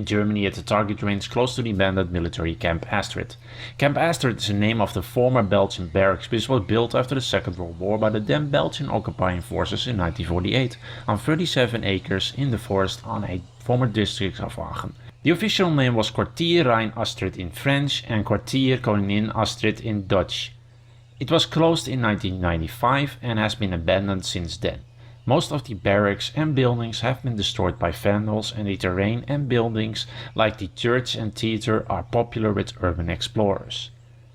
Germany at a target range close to the abandoned military Camp Astrid. Camp Astrid is the name of the former Belgian barracks which was built after the Second World War by the then Belgian occupying forces in 1948 on 37 acres in the forest on a former district of Aachen. The official name was Kwartier Rhein Astrid in French and Kwartier Koningin Astrid in Dutch. It was closed in 1995 and has been abandoned since then. Most of the barracks and buildings have been destroyed by vandals, and the terrain and buildings like the church and theater are popular with urban explorers.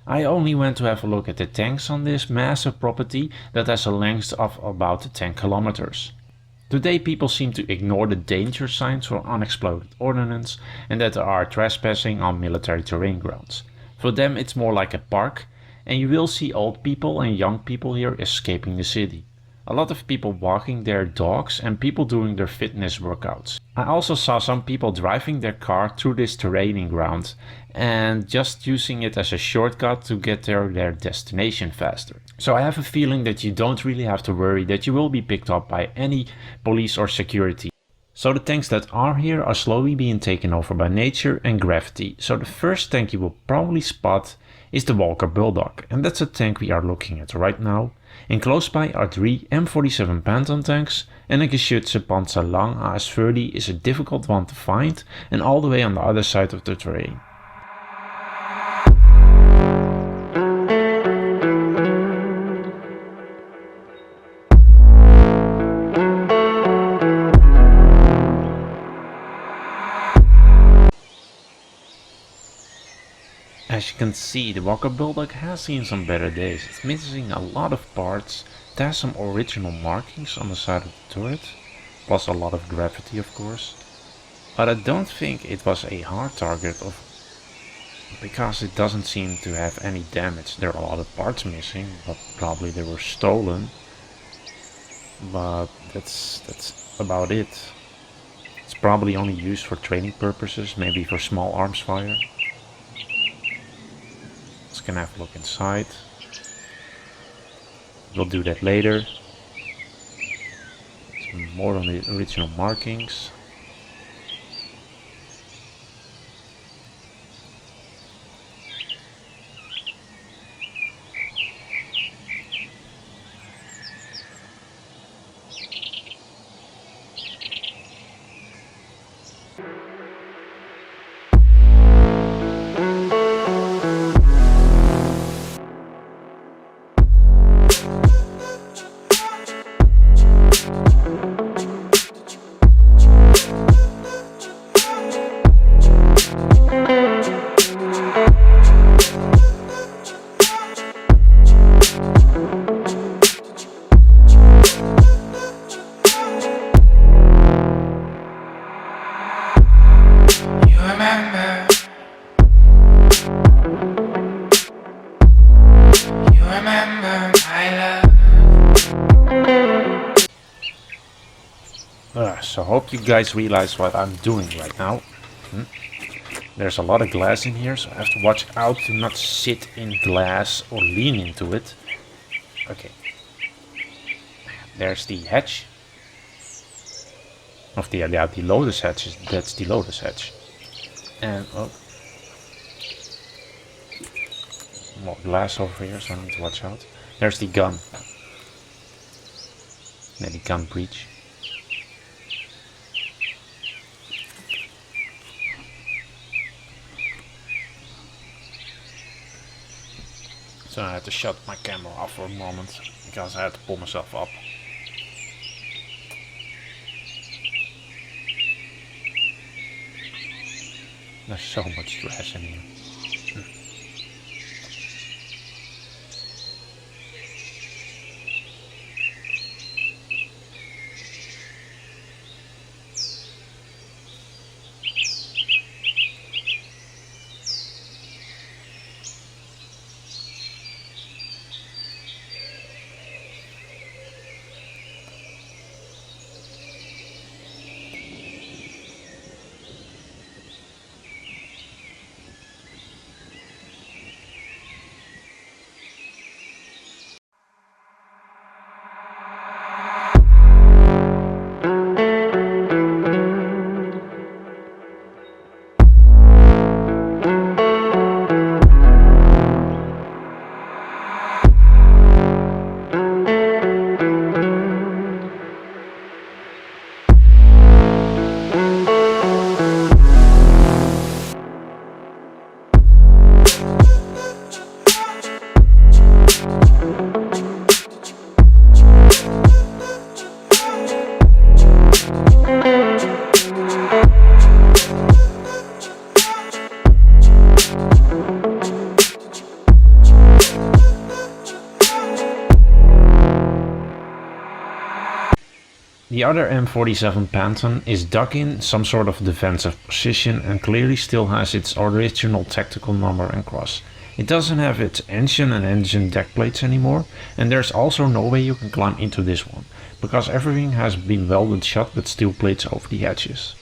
I only went to have a look at the tanks on this massive property that has a length of about 10 kilometers. Today people seem to ignore the danger signs for unexploded ordnance and that they are trespassing on military terrain grounds. For them it's more like a park, and you will see old people and young people here escaping the city. A lot of people walking their dogs and people doing their fitness workouts. I also saw some people driving their car through this terraining ground and just using it as a shortcut to get to their destination faster. So I have a feeling that you don't really have to worry that you will be picked up by any police or security. So the tanks that are here are slowly being taken over by nature and gravity. So the first tank you will probably spot is the Walker Bulldog, and that's a tank we are looking at right now. And close by are 3 M47 Patton tanks, and a Geschütze Panzer Lang AS30 is a difficult one to find and all the way on the other side of the terrain. As you can see, the Walker Bulldog has seen some better days. It's missing a lot of parts. It has some original markings on the side of the turret, plus a lot of gravity of course. But I don't think it was a hard target because it doesn't seem to have any damage. There are a lot of parts missing, but probably they were stolen. But that's about it. It's probably only used for training purposes, maybe for small arms fire. Can have a look inside. We'll do that later. Some more on the original markings. So hope you guys realize what I'm doing right now. There's a lot of glass in here, so I have to watch out to not sit in glass or lean into it. Okay. There's the hatch. Of the lotus hatch, that's the lotus hatch. And oh, more glass over here, so I need to watch out. There's the gun. Then the gun breech. So I had to shut my camera off for a moment because I had to pull myself up. There's so much trash in here. The other M47 Patton is dug in some sort of defensive position and clearly still has its original tactical number and cross. It doesn't have its engine and engine deck plates anymore, and there's also no way you can climb into this one, because everything has been welded shut with steel plates over the edges.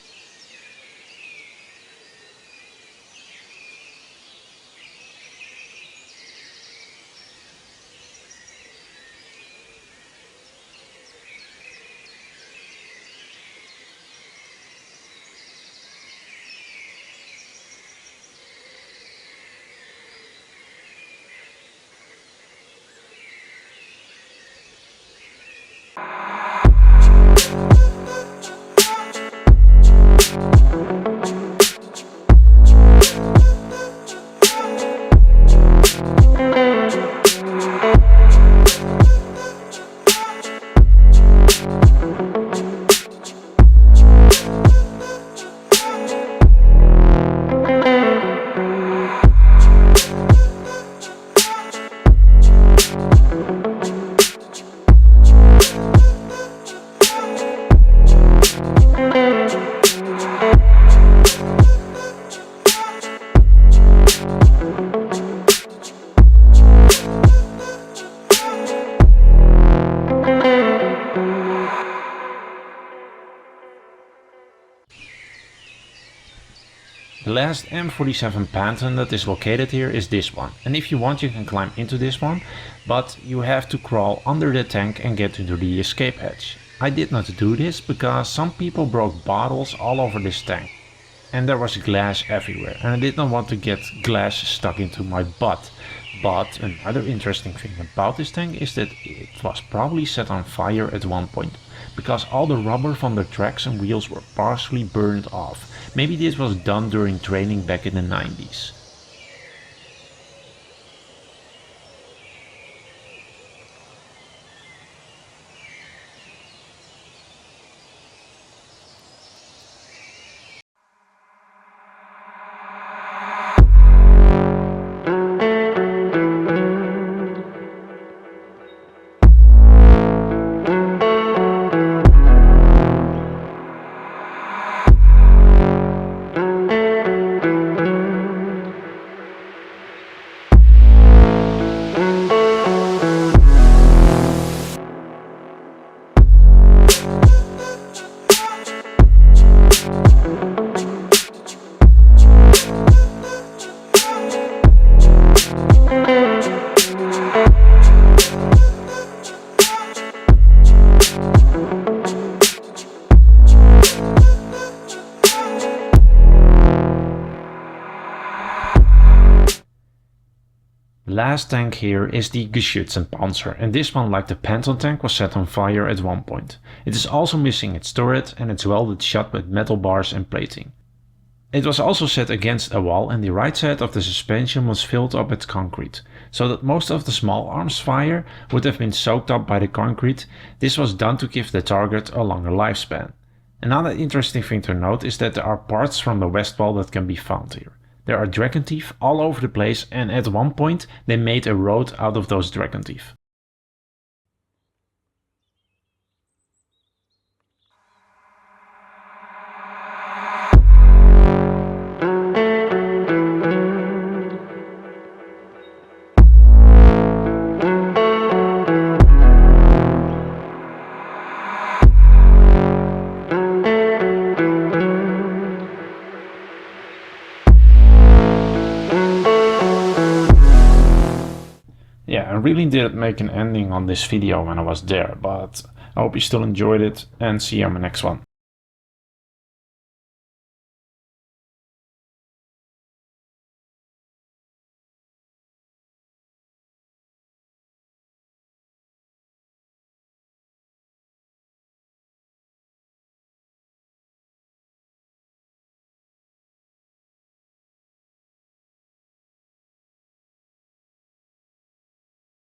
The last M47 Patton that is located here is this one, and if you want you can climb into this one, but you have to crawl under the tank and get into the escape hatch. I did not do this because some people broke bottles all over this tank, and there was glass everywhere, and I did not want to get glass stuck into my butt. But another interesting thing about this tank is that it was probably set on fire at one point, because all the rubber from the tracks and wheels were partially burned off. Maybe this was done during training back in the 90s. The last tank here is the Panzer, and this one, like the Patton tank, was set on fire at one point. It is also missing its turret and it's welded shut with metal bars and plating. It was also set against a wall and the right side of the suspension was filled up with concrete, so that most of the small arms fire would have been soaked up by the concrete. This was done to give the target a longer lifespan. Another interesting thing to note is that there are parts from the west wall that can be found here. There are dragon teeth all over the place, and at one point they made a road out of those dragon teeth. Yeah, I really didn't make an ending on this video when I was there, but I hope you still enjoyed it and see you on the next one.